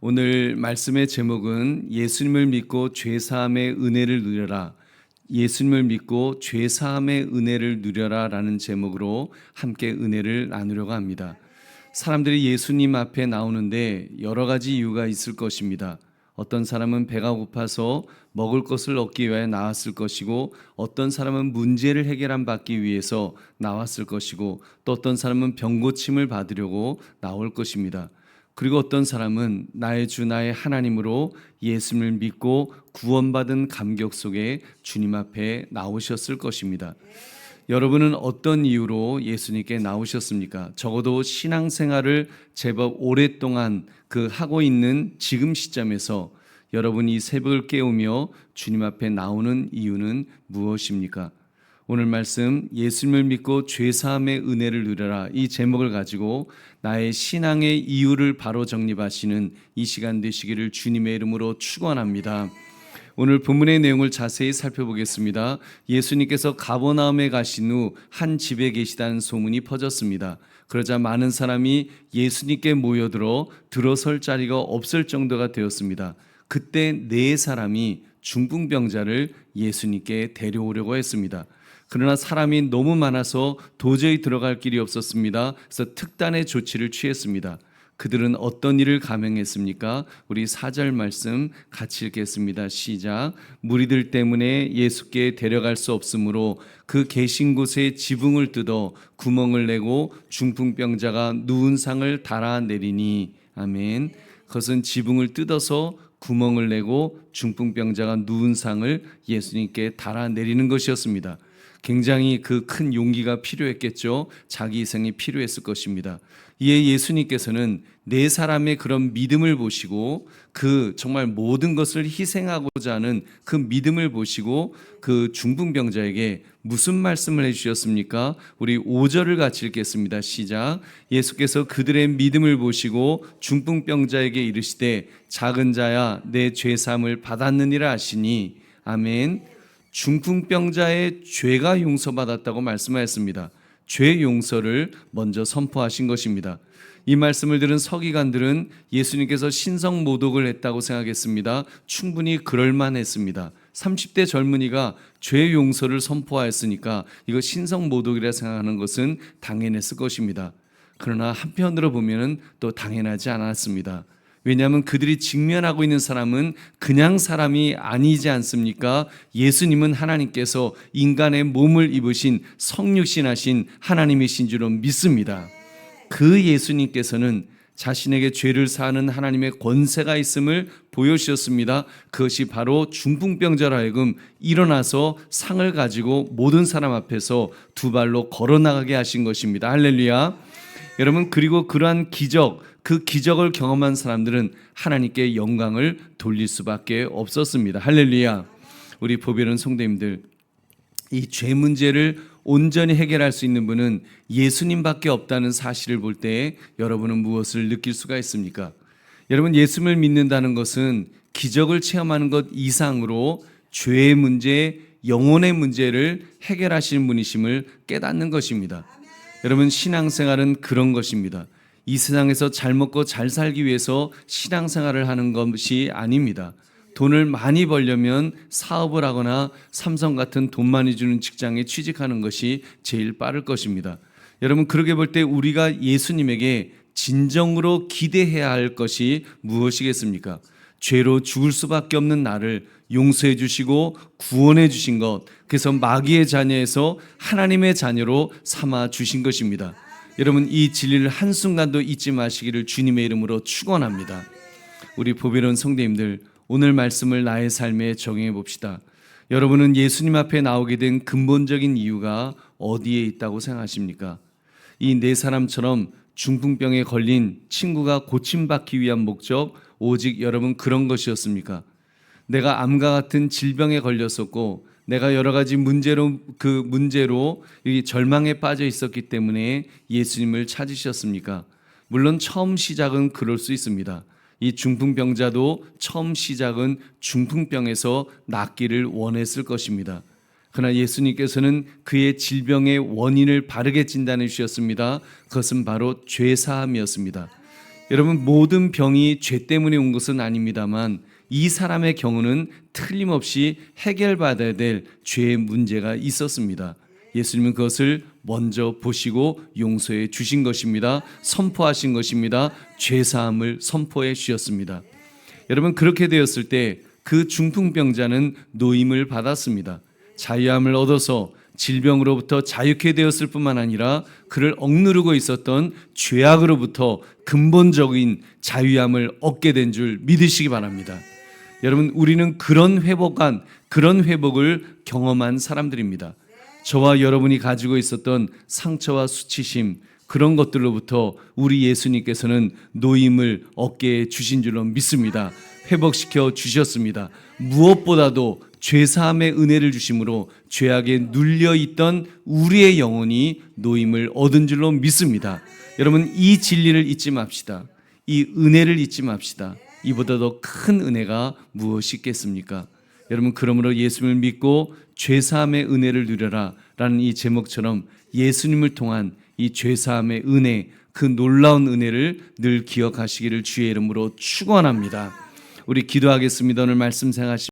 오늘 말씀의 제목은 예수님을 믿고 죄사함의 은혜를 누려라. 예수님을 믿고 죄사함의 은혜를 누려라 라는 제목으로 함께 은혜를 나누려고 합니다. 사람들이 예수님 앞에 나오는데 여러 가지 이유가 있을 것입니다. 어떤 사람은 배가 고파서 먹을 것을 얻기 위해 나왔을 것이고, 어떤 사람은 문제를 해결받기 위해서 나왔을 것이고, 또 어떤 사람은 병고침을 받으려고 나올 것입니다. 그리고 어떤 사람은 나의 주 나의 하나님으로 예수님을 믿고 구원받은 감격 속에 주님 앞에 나오셨을 것입니다. 여러분은 어떤 이유로 예수님께 나오셨습니까? 적어도 신앙생활을 제법 오랫동안 하고 있는 지금 시점에서 여러분이 새벽을 깨우며 주님 앞에 나오는 이유는 무엇입니까? 오늘 말씀 예수님을 믿고 죄사함의 은혜를 누려라, 이 제목을 가지고 나의 신앙의 이유를 바로 정립하시는 이 시간 되시기를 주님의 이름으로 축원합니다. 오늘 본문의 내용을 자세히 살펴보겠습니다. 예수님께서 가버나움에 가신 후 한 집에 계시다는 소문이 퍼졌습니다. 그러자 많은 사람이 예수님께 모여들어 들어설 자리가 없을 정도가 되었습니다. 그때 네 사람이 중풍병자를 예수님께 데려오려고 했습니다. 그러나 사람이 너무 많아서 도저히 들어갈 길이 없었습니다. 그래서 특단의 조치를 취했습니다. 그들은 어떤 일을 감행했습니까? 우리 4절 말씀 같이 읽겠습니다. 시작. 무리들 때문에 예수께 데려갈 수 없으므로 그 계신 곳에 지붕을 뜯어 구멍을 내고 중풍병자가 누운 상을 달아내리니. 아멘. 그것은 지붕을 뜯어서 구멍을 내고 중풍병자가 누운 상을 예수님께 달아내리는 것이었습니다. 굉장히 큰 용기가 필요했겠죠. 자기 희생이 필요했을 것입니다. 이에 예수님께서는 네 사람의 그런 믿음을 보시고 정말 모든 것을 희생하고자 하는 그 믿음을 보시고 중풍병자에게 무슨 말씀을 해주셨습니까? 우리 5절을 같이 읽겠습니다. 시작. 예수께서 그들의 믿음을 보시고 중풍병자에게 이르시되 작은 자야 내 죄사함을 받았느니라 하시니. 아멘. 중풍병자의 죄가 용서받았다고 말씀하였습니다. 죄 용서를 먼저 선포하신 것입니다. 이 말씀을 들은 서기관들은 예수님께서 신성모독을 했다고 생각했습니다. 충분히 그럴만했습니다. 30대 젊은이가 죄 용서를 선포하였으니까 이거 신성모독이라 생각하는 것은 당연했을 것입니다. 그러나 한편으로 보면 또 당연하지 않았습니다. 왜냐하면 그들이 직면하고 있는 사람은 그냥 사람이 아니지 않습니까? 예수님은 하나님께서 인간의 몸을 입으신 성육신하신 하나님이신 줄로 믿습니다. 그 예수님께서는 자신에게 죄를 사하는 하나님의 권세가 있음을 보여주셨습니다. 그것이 바로 중풍병자로 하여금 일어나서 상을 가지고 모든 사람 앞에서 두 발로 걸어나가게 하신 것입니다. 할렐루야. 여러분, 그리고 그러한 기적을 경험한 사람들은 하나님께 영광을 돌릴 수밖에 없었습니다. 할렐루야. 우리 보배로운 성도님들, 이 죄 문제를 온전히 해결할 수 있는 분은 예수님밖에 없다는 사실을 볼 때 여러분은 무엇을 느낄 수가 있습니까? 여러분, 예수님을 믿는다는 것은 기적을 체험하는 것 이상으로 죄의 문제, 영혼의 문제를 해결하시는 분이심을 깨닫는 것입니다. 여러분, 신앙생활은 그런 것입니다. 이 세상에서 잘 먹고 잘 살기 위해서 신앙생활을 하는 것이 아닙니다. 돈을 많이 벌려면 사업을 하거나 삼성 같은 돈 많이 주는 직장에 취직하는 것이 제일 빠를 것입니다. 여러분, 그렇게 볼 때 우리가 예수님에게 진정으로 기대해야 할 것이 무엇이겠습니까? 죄로 죽을 수밖에 없는 나를 용서해 주시고 구원해 주신 것, 그래서 마귀의 자녀에서 하나님의 자녀로 삼아 주신 것입니다. 여러분, 이 진리를 한순간도 잊지 마시기를 주님의 이름으로 축원합니다. 우리 보배로운 성도님들, 오늘 말씀을 나의 삶에 적용해 봅시다. 여러분은 예수님 앞에 나오게 된 근본적인 이유가 어디에 있다고 생각하십니까? 이 네 사람처럼 중풍병에 걸린 친구가 고침받기 위한 목적, 오직 여러분 그런 것이었습니까? 내가 암과 같은 질병에 걸렸었고 내가 여러 가지 문제로 이 절망에 빠져 있었기 때문에 예수님을 찾으셨습니까? 물론 처음 시작은 그럴 수 있습니다. 이 중풍병자도 처음 시작은 중풍병에서 낫기를 원했을 것입니다. 그러나 예수님께서는 그의 질병의 원인을 바르게 진단해 주셨습니다. 그것은 바로 죄사함이었습니다. 여러분, 모든 병이 죄 때문에 온 것은 아닙니다만 이 사람의 경우는 틀림없이 해결받아야 될 죄의 문제가 있었습니다. 예수님은 그것을 먼저 보시고 용서해 주신 것입니다. 선포하신 것입니다. 죄사함을 선포해 주셨습니다. 여러분, 그렇게 되었을 때 그 중풍병자는 노임을 받았습니다. 자유함을 얻어서 질병으로부터 자유케 되었을 뿐만 아니라 그를 억누르고 있었던 죄악으로부터 근본적인 자유함을 얻게 된 줄 믿으시기 바랍니다. 여러분, 우리는 그런 회복을 경험한 사람들입니다. 저와 여러분이 가지고 있었던 상처와 수치심, 그런 것들로부터 우리 예수님께서는 노임을 얻게 주신 줄로 믿습니다. 회복시켜 주셨습니다. 무엇보다도 죄사함의 은혜를 주심으로 죄악에 눌려있던 우리의 영혼이 노임을 얻은 줄로 믿습니다. 여러분, 이 진리를 잊지 맙시다. 이 은혜를 잊지 맙시다. 이보다 더 큰 은혜가 무엇이 있겠습니까? 여러분, 그러므로 예수님을 믿고 죄사함의 은혜를 누려라 라는 이 제목처럼 예수님을 통한 이 죄사함의 은혜, 그 놀라운 은혜를 늘 기억하시기를 주의 이름으로 축원합니다. 우리 기도하겠습니다. 오늘 말씀 생각하시